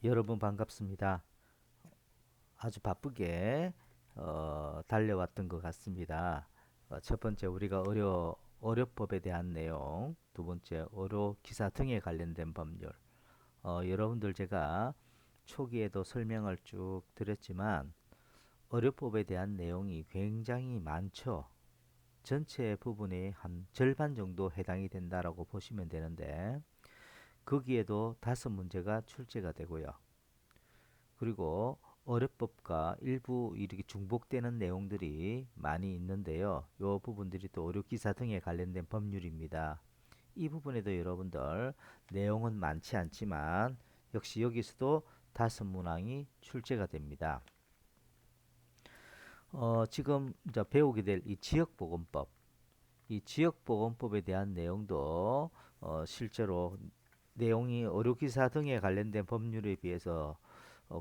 여러분 반갑습니다. 아주 바쁘게 달려왔던 것 같습니다. 첫 번째 우리가 의료법에 대한 내용, 두 번째 의료 기사 등에 관련된 법률. 여러분들 제가 초기에도 설명을 쭉 드렸지만 의료법에 대한 내용이 굉장히 많죠. 전체 부분의 한 절반 정도 해당이 된다라고 보시면 되는데 거기에도 5문제가 출제가 되고요. 그리고 어렵법과 일부 이렇게 중복되는 내용들이 많이 있는데요. 이 부분들이 또 의료기사 등에 관련된 법률입니다. 이 부분에도 여러분들 내용은 많지 않지만 역시 여기서도 5문항이 출제가 됩니다. 지금 이제 배우게 될 이 지역보건법, 이 지역보건법에 대한 내용도 실제로 내용이 의료기사 등에 관련된 법률에 비해서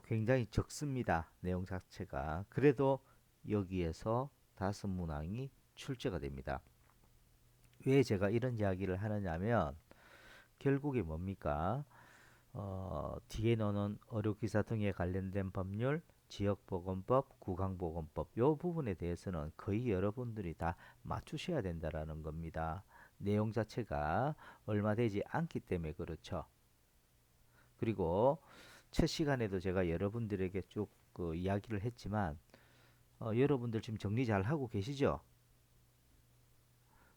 굉장히 적습니다. 내용 자체가. 그래도 여기에서 5문항이 출제가 됩니다. 왜 제가 이런 이야기를 하느냐면 결국에 뭡니까? 뒤에 넣는 의료기사 등에 관련된 법률, 지역보건법, 구강보건법 요 부분에 대해서는 거의 여러분들이 다 맞추셔야 된다라는 겁니다. 내용 자체가 얼마 되지 않기 때문에 그렇죠. 그리고 첫 시간에도 제가 여러분들에게 쭉 그 이야기를 했지만 여러분들 지금 정리 잘 하고 계시죠?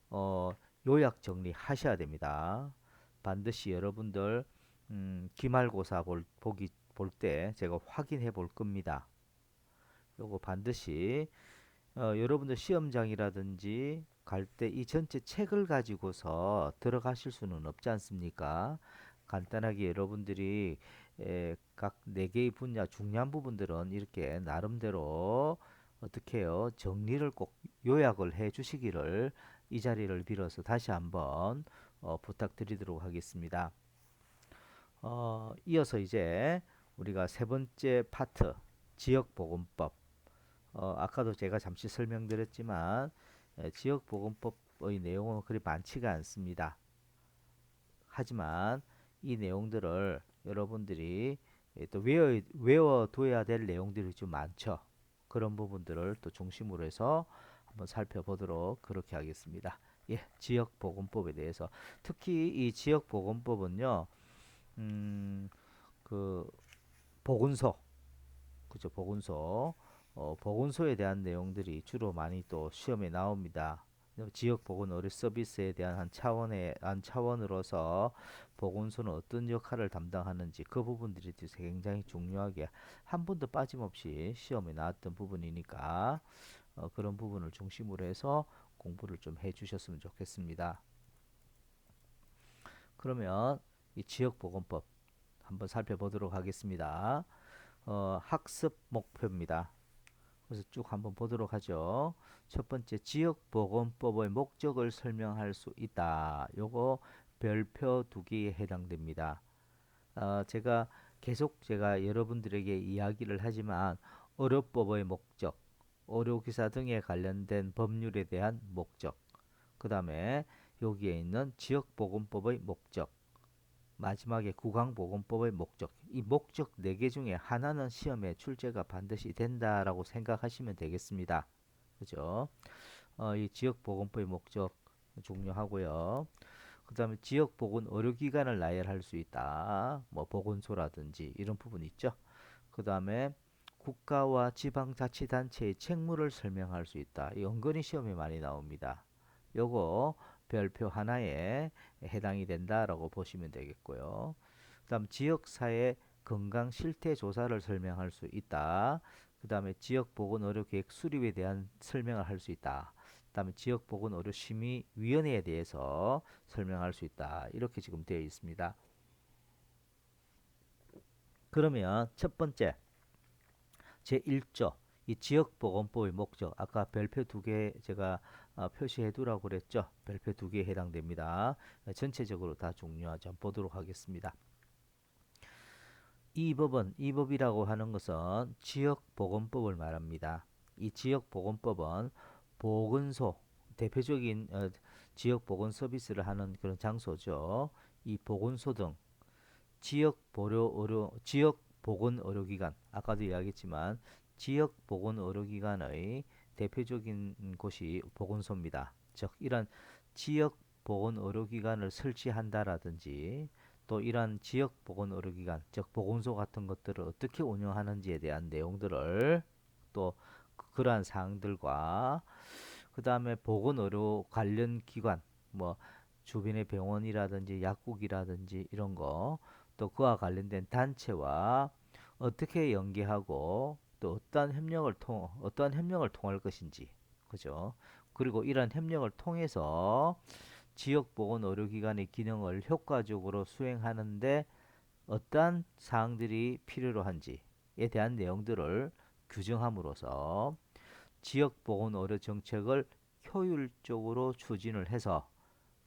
어, 요약 정리 하셔야 됩니다. 반드시 여러분들 기말고사 볼 때 제가 확인해 볼 겁니다. 요거 반드시 여러분들 시험장이라든지 갈 때 이 전체 책을 가지고서 들어가실 수는 없지 않습니까? 간단하게 여러분들이 각 네 개의 분야 중요한 부분들은 이렇게 나름대로 어떻게 해요? 정리를 꼭 요약을 해 주시기를 이 자리를 빌어서 다시 한번 부탁드리도록 하겠습니다. 이어서 이제 우리가 세 번째 파트 지역보건법. 아까도 제가 잠시 설명드렸지만 지역보건법의 내용은 그리 많지가 않습니다. 하지만 이 내용들을 여러분들이 또 외워둬야 될 내용들이 좀 많죠. 그런 부분들을 또 중심으로 해서 한번 살펴보도록 그렇게 하겠습니다. 예, 지역보건법에 대해서 특히 이 지역보건법은요, 음, 그 보건소, 그죠? 보건소, 보건소에 대한 내용들이 주로 많이 또 시험에 나옵니다. 지역 보건 의료 서비스에 대한 한 차원으로서 보건소는 어떤 역할을 담당하는지 그 부분들이 굉장히 중요하게 한 번도 빠짐없이 시험에 나왔던 부분이니까 그런 부분을 중심으로 해서 공부를 좀 해주셨으면 좋겠습니다. 그러면 이 지역보건법 한번 살펴보도록 하겠습니다. 학습 목표입니다. 그래서 쭉 한번 보도록 하죠. 첫 번째 지역보건법의 목적을 설명할 수 있다. 요거 별표 2개에 해당됩니다. 제가 계속 제가 여러분들에게 이야기를 하지만 의료법의 목적, 의료기사 등에 관련된 법률에 대한 목적, 그 다음에 여기에 있는 지역보건법의 목적, 마지막에 구강보건법의 목적, 이 목적 4개 중에 하나는 시험에 출제가 반드시 된다라고 생각하시면 되겠습니다. 그죠? 이 지역보건법의 목적 중요하고요. 그 다음에 지역보건 의료기관을 나열할 수 있다. 뭐 보건소라든지 이런 부분 있죠. 그 다음에 국가와 지방자치단체의 책무를 설명할 수 있다. 이 은근히 시험에 많이 나옵니다. 요거 별표 하나에 해당이 된다라고 보시면 되겠고요. 그다음 지역사회 건강 실태 조사를 설명할 수 있다. 그다음에 지역보건의료계획 수립에 대한 설명을 할 수 있다. 그다음에 지역보건의료심의위원회에 대해서 설명할 수 있다. 이렇게 지금 되어 있습니다. 그러면 첫 번째 제1조 이 지역보건법의 목적 아까 별표 2개 제가 표시해 두라고 그랬죠. 별표 2개에 해당됩니다. 전체적으로 다 중요하죠. 보도록 하겠습니다. 이 법이라고 하는 것은 지역보건법을 말합니다. 이 지역보건법은 보건소, 대표적인 지역보건 서비스를 하는 그런 장소죠. 이 보건소 등 지역 보건 의료기관, 아까도 이야기했지만 지역 보건 의료기관의 대표적인 곳이 보건소입니다. 즉 이런 지역 보건 의료기관을 설치한다라든지 또 이러한 지역 보건 의료기관, 즉 보건소 같은 것들을 어떻게 운영하는지에 대한 내용들을 또 그러한 사항들과 그 다음에 보건 의료 관련 기관, 뭐 주변의 병원이라든지 약국이라든지 이런 거, 또 그와 관련된 단체와 어떻게 연계하고 또 어떠한 협력을 통할 것인지, 그죠? 그리고 이러한 협력을 통해서 지역보건의료기관의 기능을 효과적으로 수행하는데 어떠한 사항들이 필요로 한지에 대한 내용들을 규정함으로써 지역보건의료 정책을 효율적으로 추진을 해서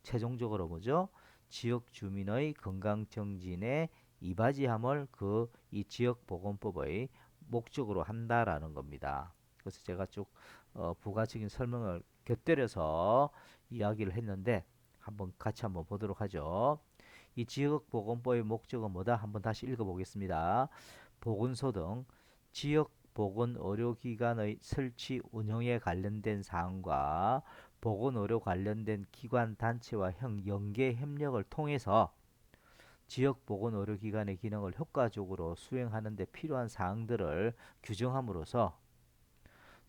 최종적으로 뭐죠? 지역 주민의 건강 정진에 이바지함을 이 지역보건법의 목적으로 한다라는 겁니다. 그래서 제가 쭉 부가적인 설명을 곁들여서 이야기를 했는데 같이 한번 보도록 하죠. 이 지역보건법의 목적은 뭐다? 한번 다시 읽어보겠습니다. 보건소 등 지역 보건의료기관의 설치 운영에 관련된 사항과 보건의료 관련된 기관 단체와 연계 협력을 통해서 지역 보건의료기관의 기능을 효과적으로 수행하는 데 필요한 사항들을 규정함으로써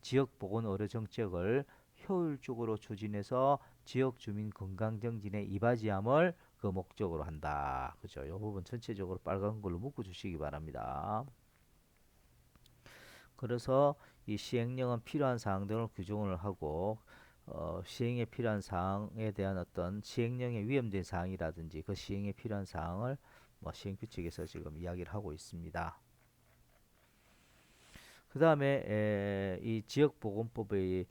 지역 보건의료 정책을 효율적으로 추진해서 지역 주민 건강 정진에 이바지함을 그 목적으로 한다. 그죠? 이 부분 전체적으로 빨간 걸로 묶어 주시기 바랍니다. 그래서 이 시행령은 필요한 사항들을 규정을 하고 시행에 필요한 사항에 대한 어떤 시행령에 위헌된 사항이라든지 그 시행에 필요한 사항을 뭐 시행규칙에서 지금 이야기를 하고 있습니다. 그 다음에 이 지역보건법의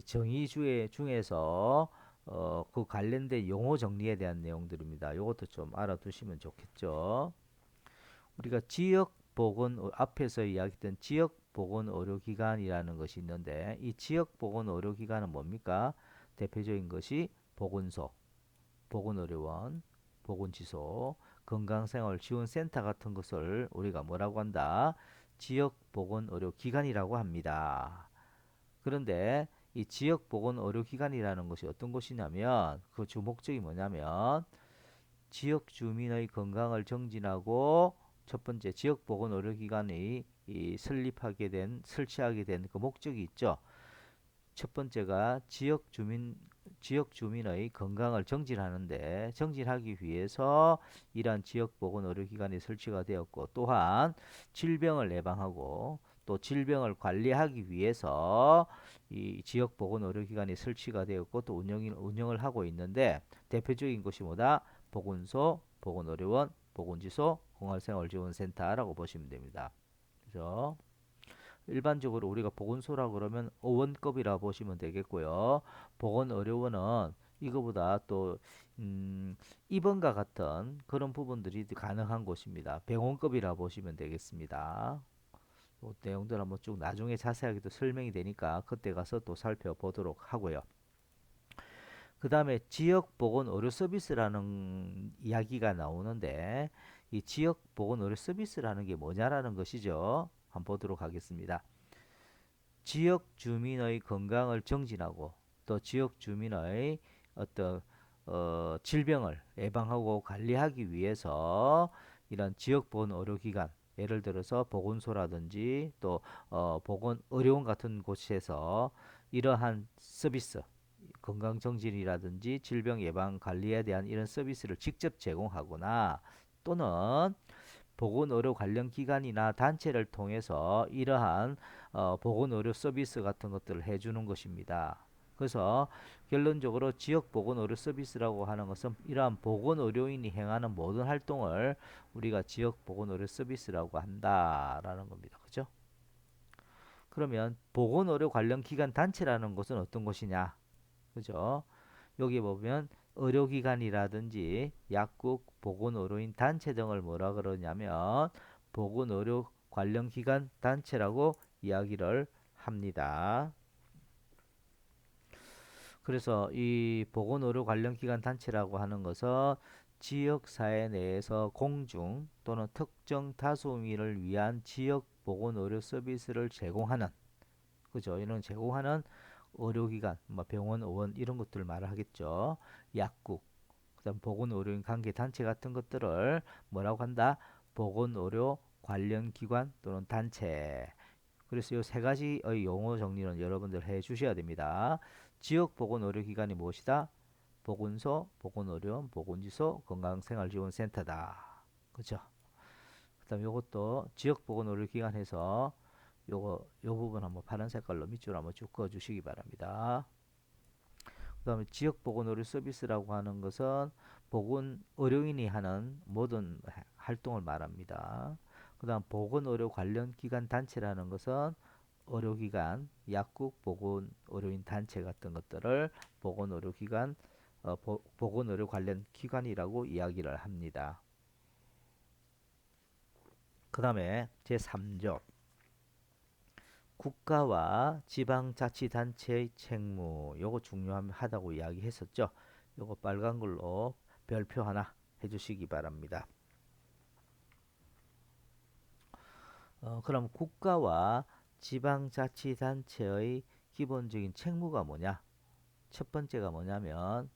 정의 중에서 그 관련된 용어 정리에 대한 내용들입니다. 이것도 좀 알아두시면 좋겠죠. 우리가 앞에서 이야기했던 지역보건의료기관이라는 것이 있는데 이 지역보건의료기관은 뭡니까? 대표적인 것이 보건소, 보건의료원, 보건지소, 건강생활지원센터 같은 것을 우리가 뭐라고 한다? 지역보건의료기관이라고 합니다. 그런데 이 지역보건의료기관이라는 것이 어떤 것이냐면 그 주 목적이 뭐냐면 지역 주민의 건강을 정진하고 첫 번째 지역보건의료기관이 설치하게 된 그 목적이 있죠. 첫 번째가 지역 주민의 건강을 정진하기 위해서 이러한 지역보건의료기관이 설치가 되었고 또한 질병을 예방하고 또 질병을 관리하기 위해서 이 지역보건의료기관이 설치가 되었고 또 운영을 하고 있는데 대표적인 것이 뭐다? 보건소, 보건의료원, 보건지소, 공활생활지원센터라고 보시면 됩니다. 그죠? 일반적으로 우리가 보건소라고 그러면 의원급이라 보시면 되겠고요. 보건의료원은 이거보다 또 입원과 같은 그런 부분들이 가능한 곳입니다. 병원급이라 보시면 되겠습니다. 내용들 한번 쭉 나중에 자세하게 또 설명이 되니까 그때 가서 또 살펴보도록 하고요. 그 다음에 지역보건의료서비스라는 이야기가 나오는데 이 지역보건의료서비스라는 게 뭐냐라는 것이죠. 한번 보도록 하겠습니다. 지역 주민의 건강을 정진하고 또 지역 주민의 어떤 질병을 예방하고 관리하기 위해서 이런 지역보건의료기관 예를 들어서 보건소라든지 또 보건의료원 같은 곳에서 이러한 서비스 건강정진이라든지 질병 예방 관리에 대한 이런 서비스를 직접 제공하거나 또는 보건의료 관련 기관이나 단체를 통해서 이러한 보건의료 서비스 같은 것들을 해주는 것입니다. 그래서 결론적으로 지역보건의료 서비스라고 하는 것은 이러한 보건의료인이 행하는 모든 활동을 우리가 지역보건의료 서비스라고 한다라는 겁니다. 그죠? 그러면 보건의료 관련 기관 단체라는 것은 어떤 것이냐? 그죠? 여기 보면 의료기관이라든지 약국, 보건의료인 단체 등을 뭐라 그러냐면 보건의료 관련 기관 단체라고 이야기를 합니다. 그래서 이 보건의료 관련 기관 단체라고 하는 것은 지역사회 내에서 공중 또는 특정 다수민을 위한 지역 보건 의료 서비스를 제공하는, 그죠? 이런 제공하는 의료기관, 뭐 병원, 의원 이런 것들을 말을 하겠죠. 약국, 그다음 보건의료인 관계 단체 같은 것들을 뭐라고 한다? 보건의료 관련 기관 또는 단체. 그래서 이 세 가지의 용어 정리는 여러분들 해 주셔야 됩니다. 지역 보건의료기관이 무엇이다? 보건소, 보건의료원, 보건지소, 건강생활지원센터다. 그죠? 그다음 요것도 지역 보건의료기관 해서 요 부분 한번 파란 색깔로 밑줄 한번 쭉 그어 주시기 바랍니다. 그다음에 지역 보건 의료 서비스라고 하는 것은 보건 의료인이 하는 모든 활동을 말합니다. 그다음 보건 의료 관련 기관 단체라는 것은 의료기관, 약국, 보건 의료인 단체 같은 것들을 보건 의료기관, 보건 의료 관련 기관이라고 이야기를 합니다. 그다음에 제3조 국가와 지방자치단체의 책무, 요거 중요하다고 이야기했었죠. 요거 빨간 걸로 별표 하나 해주시기 바랍니다. 그럼 국가와 지방자치단체의 기본적인 책무가 뭐냐? 첫 번째가 뭐냐면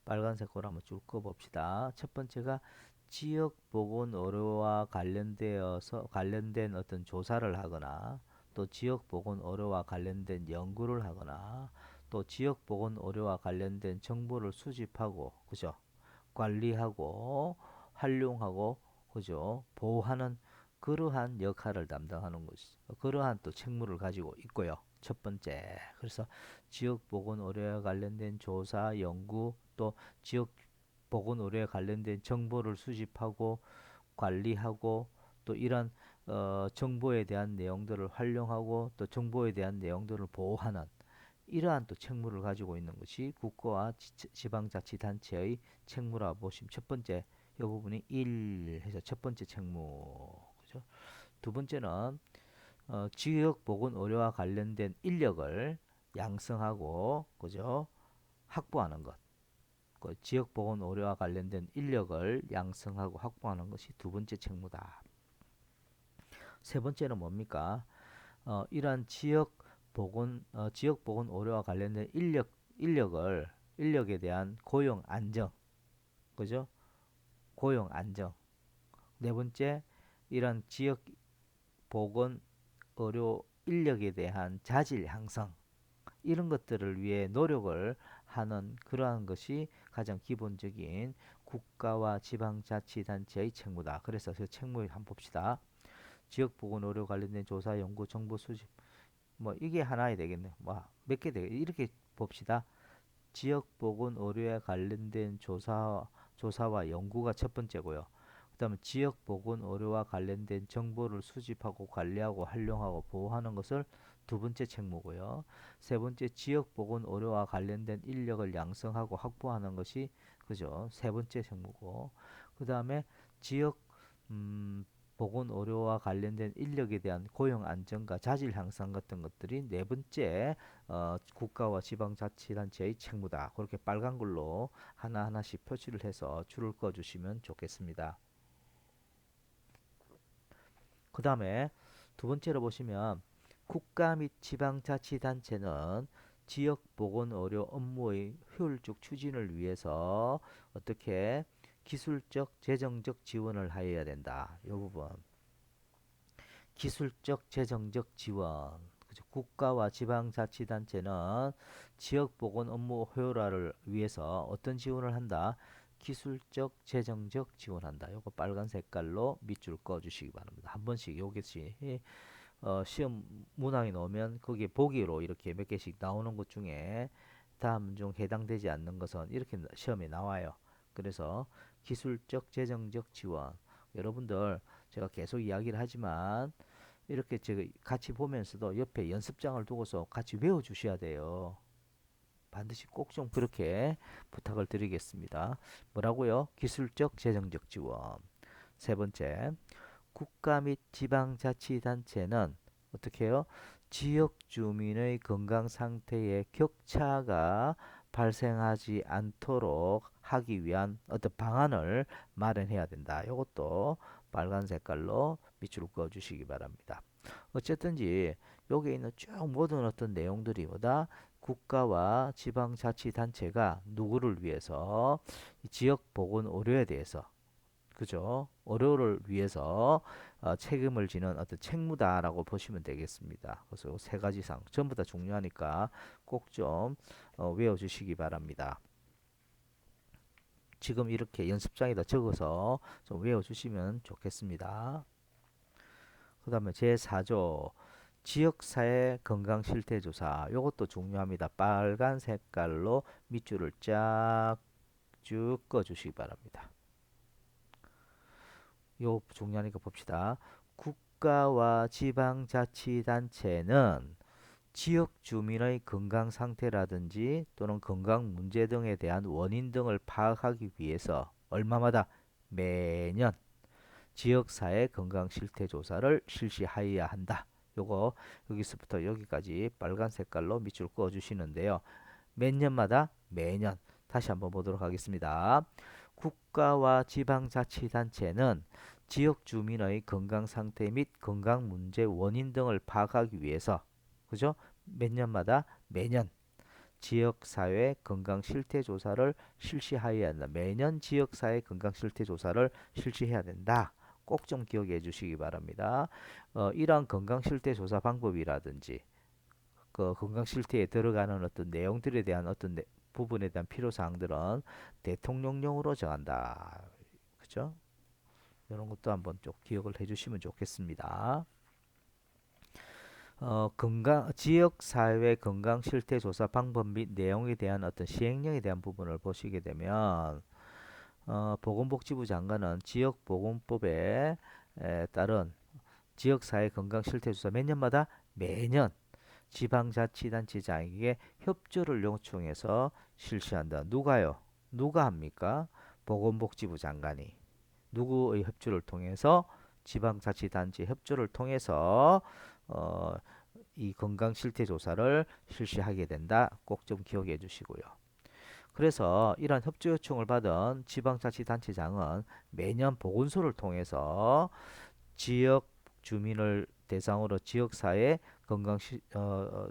빨간색으로 한번 쭉 그어봅시다. 첫 번째가 지역보건의료와 관련된 어떤 조사를 하거나 또 지역보건의료와 관련된 연구를 하거나 또 지역보건의료와 관련된 정보를 수집하고 그죠? 관리하고 활용하고 그죠? 보호하는 그러한 역할을 담당하는 것이 그러한 또 책무를 가지고 있고요. 첫 번째. 그래서 지역 보건 의료와 관련된 조사, 연구, 또 지역 보건 의료에 관련된 정보를 수집하고 관리하고 또 이런 정보에 대한 내용들을 활용하고 또 정보에 대한 내용들을 보호하는 이러한 또 책무를 가지고 있는 것이 국가와 지방자치단체의 책무라 보시면 첫 번째 이 부분이 1 해서 첫 번째 책무 그죠? 두 번째는 지역 보건 의료와 관련된 인력을 양성하고 그죠? 확보하는 것. 그 지역 보건 의료와 관련된 인력을 양성하고 확보하는 것이 두 번째 책무다. 세 번째는 뭡니까? 이러한 지역 보건 의료와 관련된 인력에 대한 고용 안정, 그죠? 고용 안정. 네 번째, 이런 지역 보건 의료 인력에 대한 자질 향상, 이런 것들을 위해 노력을 하는 그러한 것이 가장 기본적인 국가와 지방자치단체의 책무다. 그래서 그 책무 한번 봅시다. 지역보건의료 관련된 조사, 연구, 정보 수집, 뭐 이게 하나야 되겠네. 뭐 몇 개 되겠. 이렇게 봅시다. 지역보건의료에 관련된 조사와 연구가 첫 번째고요. 그다음에 지역보건의료와 관련된 정보를 수집하고 관리하고 활용하고 보호하는 것을 두 번째 책무고요. 세 번째 지역보건의료와 관련된 인력을 양성하고 확보하는 것이 그죠? 세 번째 책무고. 그다음에 지역 보건 의료와 관련된 인력에 대한 고용 안정과 자질 향상 같은 것들이 네 번째 국가와 지방자치단체의 책무다. 그렇게 빨간 글로 하나하나씩 표시를 해서 줄을 그어 주시면 좋겠습니다. 그 다음에 두 번째로 보시면 국가 및 지방자치단체는 지역보건의료 업무의 효율적 추진을 위해서 어떻게 기술적, 재정적 지원을 하여야 된다. 이 부분. 기술적, 재정적 지원. 그죠? 국가와 지방자치단체는 지역보건 업무 효율화를 위해서 어떤 지원을 한다? 기술적, 재정적 지원한다. 요거 빨간 색깔로 밑줄 그어 주시기 바랍니다. 한 번씩 요것이 시험 문항에 넣으면 거기에 보기로 이렇게 몇 개씩 나오는 것 중에 다음 중 해당되지 않는 것은 이렇게 시험에 나와요. 그래서 기술적, 재정적 지원. 여러분들 제가 계속 이야기를 하지만 이렇게 제가 같이 보면서도 옆에 연습장을 두고서 같이 외워 주셔야 돼요. 반드시 꼭 좀 그렇게 부탁을 드리겠습니다. 뭐라고요? 기술적, 재정적 지원. 세 번째, 국가 및 지방자치단체는 어떻게 해요? 지역 주민의 건강 상태에 격차가 발생하지 않도록 하기 위한 어떤 방안을 마련해야 된다. 이것도 빨간 색깔로 밑줄을 그어 주시기 바랍니다. 어쨌든지 여기에 있는 쭉 모든 어떤 내용들이 뭐다? 국가와 지방자치단체가 누구를 위해서 이 지역 보건 의료에 대해서 그죠? 의료를 위해서 책임을 지는 어떤 책무다라고 보시면 되겠습니다. 그래서 세 가지 상 전부 다 중요하니까 꼭 좀 외워주시기 바랍니다. 지금 이렇게 연습장에다 적어서 좀 외워주시면 좋겠습니다. 그 다음에 제4조 지역사회 건강실태조사 요것도 중요합니다. 빨간 색깔로 밑줄을 쫙 쭉 꺼주시기 바랍니다. 요 중요하니까 봅시다. 국가와 지방자치단체는 지역 주민의 건강 상태라든지 또는 건강 문제 등에 대한 원인 등을 파악하기 위해서 얼마마다 매년 지역사회 건강 실태 조사를 실시하여야 한다. 요거 여기서부터 여기까지 빨간 색깔로 밑줄 그어 주시는데요. 몇 년마다 매년 다시 한번 보도록 하겠습니다. 국가와 지방자치단체는 지역 주민의 건강 상태 및 건강 문제 원인 등을 파악하기 위해서 그죠? 몇 년마다 매년 지역사회 건강 실태 조사를 실시하여야 한다. 매년 지역사회 건강 실태 조사를 실시해야 된다. 꼭 좀 기억해 주시기 바랍니다. 이러한 건강 실태 조사 방법이라든지 그 건강 실태에 들어가는 어떤 내용들에 대한 어떤 부분에 대한 필요 사항들은 대통령령으로 정한다. 그죠? 이런 것도 한번 좀 기억을 해 주시면 좋겠습니다. 지역 사회 건강 실태 조사 방법 및 내용에 대한 어떤 시행령에 대한 부분을 보시게 되면 보건복지부 장관은 지역보건법에 따른 지역사회 건강 실태 조사 몇 년마다 매년 지방자치단체장에게 협조를 요청해서 실시한다. 누가요? 누가 합니까? 보건복지부 장관이. 누구의 협조를 통해서 지방자치단체 협조를 통해서 어, 이 건강 실태 조사를 실시하게 된다. 꼭 좀 기억해 주시고요. 그래서 이러한 협조 요청을 받은 지방자치단체장은 매년 보건소를 통해서 지역 주민을 대상으로 지역사회 건강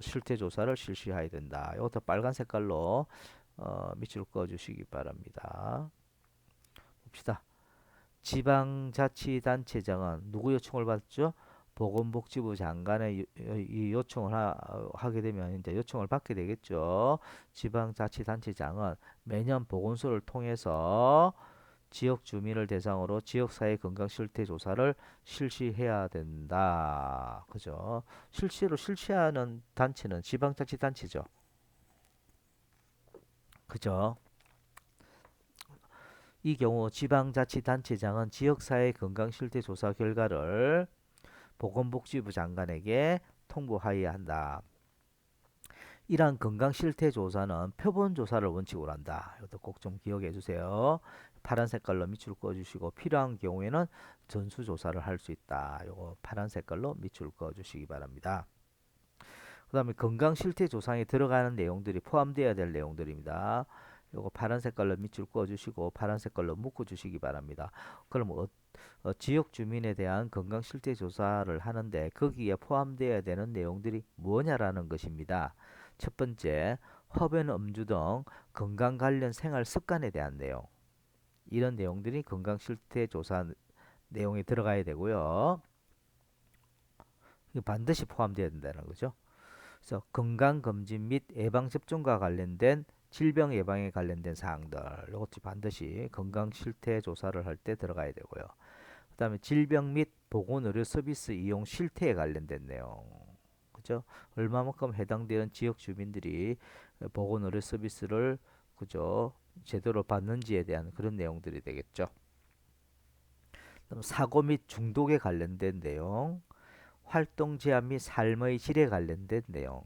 실태 조사를 실시해야 된다. 이것도 빨간 색깔로 밑줄 그어 주시기 바랍니다. 봅시다. 지방자치단체장은 누구 요청을 받죠? 보건복지부 장관의 이 요청을 하게 되면 이제 요청을 받게 되겠죠. 지방자치단체장은 매년 보건소를 통해서 지역 주민을 대상으로 지역사회 건강 실태 조사를 실시해야 된다. 그죠? 실제로 실시하는 단체는 지방자치단체죠. 그죠? 이 경우 지방자치단체장은 지역사회 건강 실태 조사 결과를 보건복지부 장관에게 통보하여야 한다. 이러한 건강 실태 조사는 표본 조사를 원칙으로 한다. 이것도 꼭 좀 기억해 주세요. 파란 색깔로 밑줄 그어 주시고 필요한 경우에는 전수 조사를 할 수 있다. 요거 파란 색깔로 밑줄 그어 주시기 바랍니다. 그다음에 건강 실태 조사에 들어가는 내용들이 포함되어야 될 내용들입니다. 요거 파란 색깔로 밑줄 그어 주시고 파란 색깔로 묶어 주시기 바랍니다. 그럼 지역 주민에 대한 건강 실태 조사를 하는데 거기에 포함되어야 되는 내용들이 뭐냐라는 것입니다. 첫 번째, 흡연, 음주 등 건강 관련 생활 습관에 대한 내용. 이런 내용들이 건강 실태 조사 내용에 들어가야 되고요. 반드시 포함되어야 된다는 거죠. 그래서 건강 검진 및 예방 접종과 관련된 질병 예방에 관련된 사항들 이것도 반드시 건강 실태 조사를 할 때 들어가야 되고요. 그다음에 질병 및 보건 의료 서비스 이용 실태에 관련된 내용. 그죠? 얼마만큼 해당되는 지역 주민들이 보건 의료 서비스를 그죠? 제대로 받는지에 대한 그런 내용들이 되겠죠. 그다음 사고 및 중독에 관련된 내용, 활동 제한 및 삶의 질에 관련된 내용.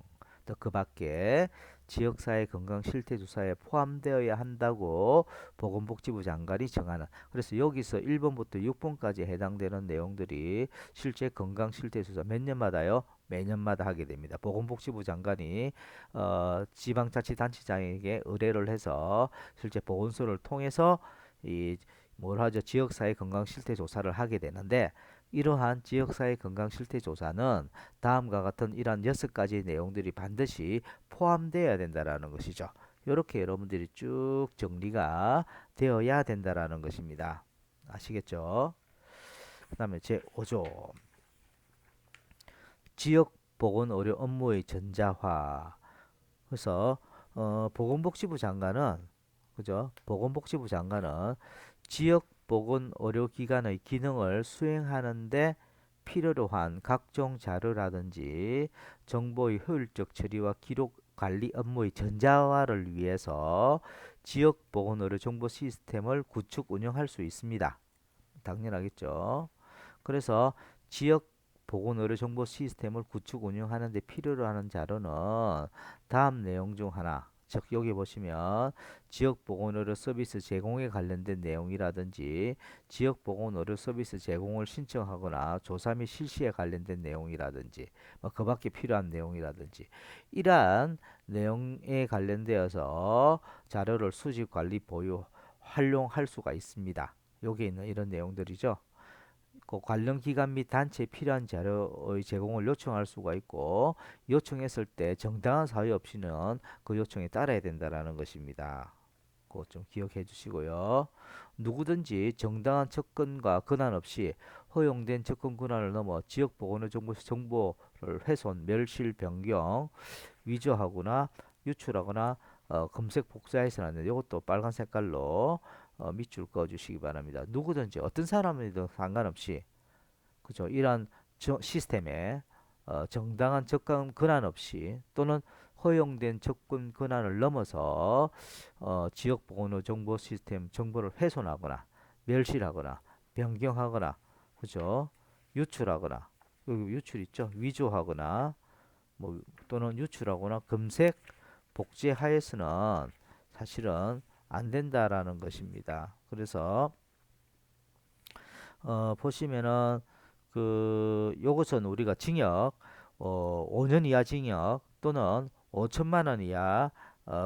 또 그 밖에 지역사회 건강 실태 조사에 포함되어야 한다고 보건복지부 장관이 정하는. 그래서 여기서 1번부터 6번까지 해당되는 내용들이 실제 건강 실태 조사 몇 년마다요? 매년마다 하게 됩니다. 보건복지부 장관이 지방자치단체장에게 의뢰를 해서 실제 보건소를 통해서 이 뭘 하죠? 지역사회 건강 실태 조사를 하게 되는데, 이러한 지역사회 건강 실태 조사는 다음과 같은 이러한 6가지 내용들이 반드시 포함되어야 된다라는 것이죠. 이렇게 여러분들이 쭉 정리가 되어야 된다라는 것입니다. 아시겠죠? 그 다음에 제5조 지역보건의료 업무의 전자화. 그래서 보건복지부 장관은, 그죠? 보건복지부 장관은 지역보건의료기관의 기능을 수행하는데 필요로 한 각종 자료라든지 정보의 효율적 처리와 기록 관리 업무의 전자화를 위해서 지역보건의료 정보 시스템을 구축 운영할 수 있습니다. 당연하겠죠. 그래서 지역 보건의료 정보 시스템을 구축 운영하는 데 필요로 하는 자료는 다음 내용 중 하나. 즉 여기 보시면 지역 보건의료 서비스 제공에 관련된 내용이라든지 지역 보건의료 서비스 제공을 신청하거나 조사 및 실시에 관련된 내용이라든지 그 밖에 필요한 내용이라든지 이러한 내용에 관련되어서 자료를 수집 관리 보유 활용할 수가 있습니다. 여기 있는 이런 내용들이죠. 그 관련 기관 및 단체에 필요한 자료의 제공을 요청할 수가 있고, 요청했을 때 정당한 사유 없이는 그 요청에 따라야 된다라는 것입니다. 그거 좀 기억해 주시고요. 누구든지 정당한 접근과 권한 없이 허용된 접근 권한을 넘어 지역보건의 정보를 훼손, 멸실, 변경, 위조하거나 유출하거나 검색 복사해서는 안 돼요. 이것도 빨간 색깔로 밑줄 그어 주시기 바랍니다. 누구든지 어떤 사람이든 상관없이, 그죠? 이러한 시스템에 정당한 접근 권한 없이 또는 허용된 접근 권한을 넘어서 지역보건의 정보 시스템 정보를 훼손하거나 멸실하거나 변경하거나, 그죠? 유출하거나, 여기 유출 있죠? 위조하거나 뭐 또는 유출하거나 검색 복제하여서는 사실은 안 된다라는 것입니다. 그래서 보시면은 그 요것은 우리가 징역 5년 이하 징역 또는 5천만 원 이하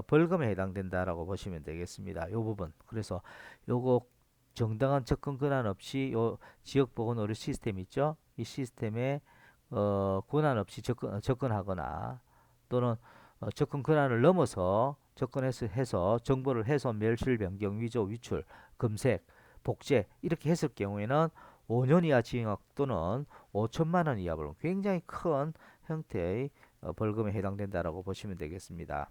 벌금에 해당된다라고 보시면 되겠습니다. 요 부분. 그래서 요거 정당한 접근 권한 없이 요 지역보건의료 시스템 있죠? 이 시스템에 권한 없이 접근하거나 또는 접근 권한을 넘어서 접근해서 정보를 훼손, 멸실, 변경, 위조, 위출, 검색, 복제 이렇게 했을 경우에는 5년 이하 징역 또는 5천만 원 이하 벌금, 굉장히 큰 형태의 벌금에 해당된다라고 보시면 되겠습니다.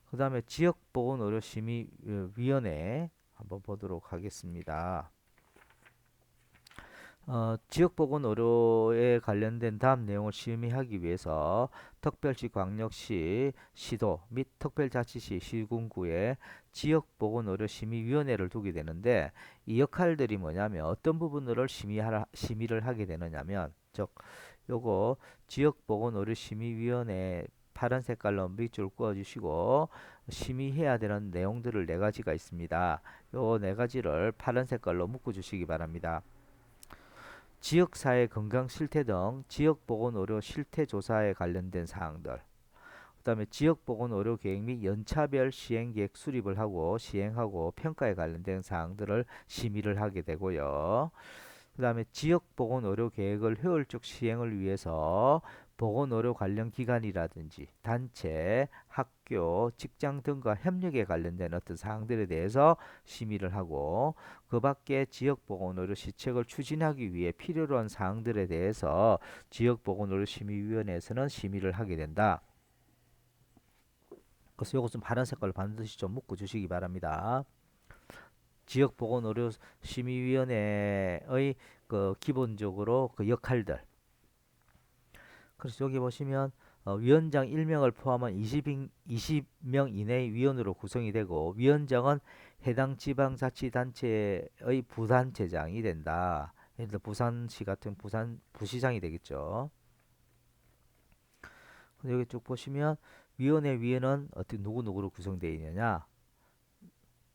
그 다음에 지역보건의료심의위원회 한번 보도록 하겠습니다. 지역보건의료에 관련된 다음 내용을 심의하기 위해서 특별시, 광역시, 시도 및 특별자치시, 시군구에 지역보건의료 심의위원회를 두게 되는데, 이 역할들이 뭐냐면 어떤 부분들을 심의를 하게 되느냐면, 즉 요거 지역보건의료 심의위원회 파란 색깔로 밑줄 그어 주시고 심의해야 되는 내용들을 4가지가 있습니다. 요 4가지를 파란 색깔로 묶어 주시기 바랍니다. 지역사회 건강 실태 등 지역보건의료 실태 조사에 관련된 사항들, 그 다음에 지역보건의료 계획 및 연차별 시행계획 수립을 하고 시행하고 평가에 관련된 사항들을 심의를 하게 되고요. 그 다음에 지역보건의료 계획을 효율적 시행을 위해서 보건의료 관련 기관이라든지 단체, 학교, 직장 등과 협력에 관련된 어떤 사항들에 대해서 심의를 하고, 그 밖에 지역보건의료 시책을 추진하기 위해 필요로 한 사항들에 대해서 지역보건의료 심의위원회에서는 심의를 하게 된다. 그래서 이것 좀 파란 색깔로 반드시 좀 묶어 주시기 바랍니다. 지역보건의료심의위원회의 그 기본적으로 그 역할들. 그래서 여기 보시면 위원장 1명을 포함한 20명 이내의 위원으로 구성이 되고, 위원장은 해당 지방자치단체의 부단체장이 된다. 예를 들어 부산시 같은 부시장이 되겠죠. 여기 쭉 보시면 위원회는 어떻게 누구누구로 구성되어 있느냐?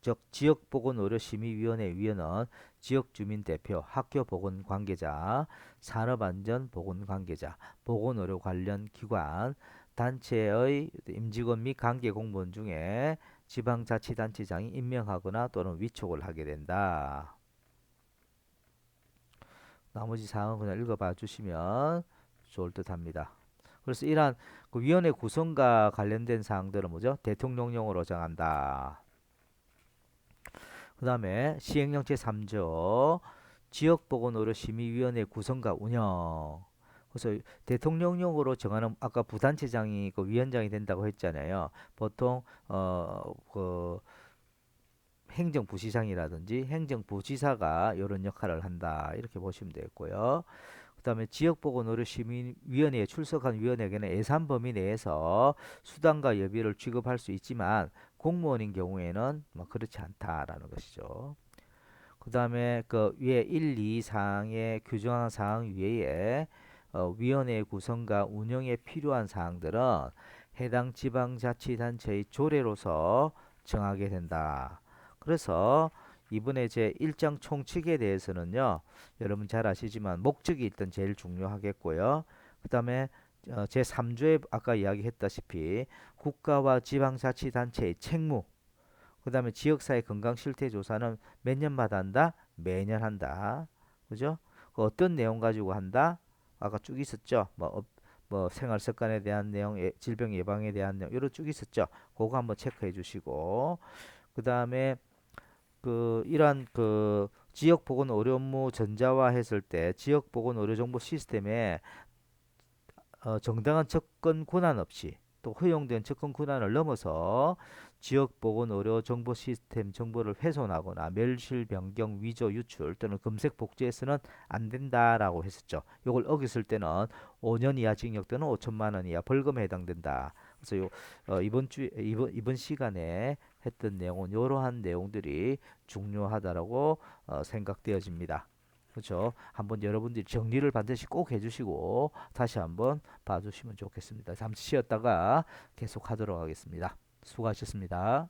즉 지역보건의료심의위원회 위원은 지역주민대표, 학교보건관계자, 산업안전보건관계자, 보건의료 관련 기관, 단체의 임직원 및 관계공무원 중에 지방자치단체장이 임명하거나 또는 위촉을 하게 된다. 나머지 사항은 그냥 읽어봐 주시면 좋을 듯 합니다. 그래서 이러한 그 위원회 구성과 관련된 사항들은 뭐죠? 대통령령으로 정한다. 그 다음에 시행령 제3조 지역보건의료심의위원회 구성과 운영. 그래서 대통령령으로 정하는 아까 부단체장이 그 위원장이 된다고 했잖아요. 보통 그 행정부시장이라든지 행정부지사가 이런 역할을 한다. 이렇게 보시면 되겠고요. 그다음에 지역보건의료심의위원회에 출석한 위원에게는 예산 범위 내에서 수당과 예비를 지급할 수 있지만 공무원인 경우에는 뭐 그렇지 않다라는 것이죠. 그다음에 그 위에 1, 2 사항에 규정한 사항 외에 위원회 구성과 운영에 필요한 사항들은 해당 지방자치단체의 조례로서 정하게 된다. 그래서 이번에 제 1장 총칙에 대해서는요. 여러분 잘 아시지만 목적이 일단 제일 중요하겠고요. 그다음에 제 3조에 아까 이야기했다시피 국가와 지방자치단체의 책무, 그다음에 지역사회 건강실태조사는 몇 년마다 한다? 매년 한다. 그죠? 그 어떤 내용 가지고 한다? 아까 쭉 있었죠. 뭐 생활 습관에 대한 내용, 질병 예방에 대한 내용, 이런 쭉 있었죠. 그거 한번 체크해 주시고, 그다음에 그 이러한 그 지역 보건 의료 업무 전자화했을 때 지역 보건 의료 정보 시스템에 정당한 접근 권한 없이 또 허용된 접근 권한을 넘어서 지역 보건 의료 정보 시스템 정보를 훼손하거나 멸실 변경 위조 유출 또는 금색 복제해서는 안 된다라고 했었죠. 이걸 어겼을 때는 5년 이하 징역 또는 5천만 원 이하 벌금에 해당된다. 그래서 이번 시간에 했던 내용은 이러한 내용들이 중요하다라고 생각되어집니다. 그렇죠. 한번 여러분들이 정리를 반드시 꼭 해주시고 다시 한번 봐주시면 좋겠습니다. 잠시 쉬었다가 계속 하도록 하겠습니다. 수고하셨습니다.